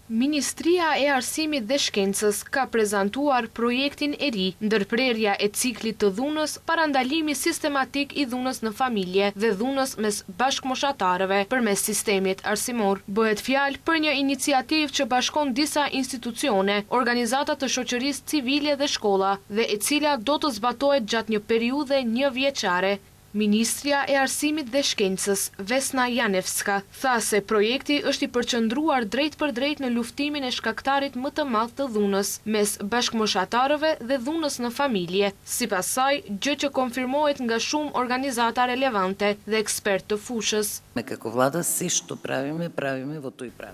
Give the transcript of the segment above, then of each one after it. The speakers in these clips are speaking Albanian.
Ministria e Arsimit dhe Shkencës ka prezantuar projektin e ri ndërprerja e ciklit të dhunës, parandalimi sistematik i dhunës në familje dhe dhunës mes bashkëmoshatarëve përmes sistemit arsimor. Bëhet fjalë për një iniciativë që bashkon disa institucione, organizata të shoqërisë civile dhe shkolla dhe e cila do të zbatohet gjatë një periudhe një vjeçare. Ministria e Arsimit dhe Shkencës, Vesna Janevska, tha se projekti është i përqendruar drejt për drejt në luftimin e shkaktarit më të madh të dhunës mes bashkëmoshatarëve dhe dhunës në familje. Sipas saj, gjë që konfirmohet nga shumë organizata relevante dhe ekspertë të fushës.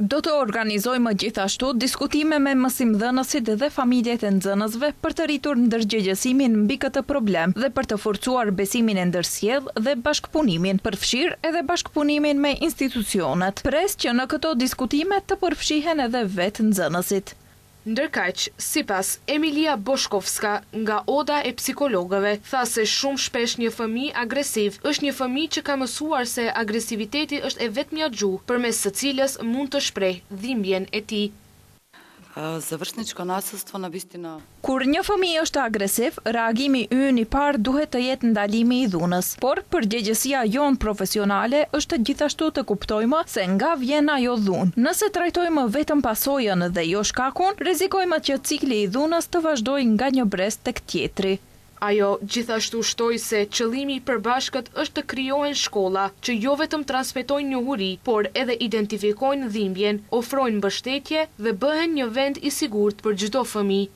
Do të organizojmë gjithashtu diskutime me mësimdhënësit dhe familjet e nxënësve për të rritur ndërgjegjësimin mbi këtë problem dhe për të forcuar besimin e ndërsjellë dhe bashkëpunimin, përfshirë edhe bashkëpunimin me institucionet. Pres që në këto diskutime të përfshihen edhe vetë nxënësit. Ndërkaq, sipas Emilia Boshkovska nga Oda e psikologëve, tha se shumë shpesh një fëmijë agresiv është një fëmijë që ka mësuar se agresiviteti është e vetmja gjuhë përmes së cilës mund të shprehë dhimbjen e tij. Kur një fëmijë është agresiv, reagimi ynë i parë duhet të jetë ndalimi i dhunës, por përgjegjësia jonë profesionale është gjithashtu të kuptojmë se nga vjen ajo dhunë. Nëse trajtojmë vetëm pasojën dhe jo shkakun, rrezikojmë që cikli i dhunës të vazhdojë nga një brez tek tjetri. Ajo gjithashtu shtoi se qëllimi i përbashkët është të krijohen shkolla që jo vetëm transmetojnë njohuri, por edhe identifikojnë dhimbjen, ofrojnë mbështetje dhe bëhen një vend i sigurt për çdo fëmijë.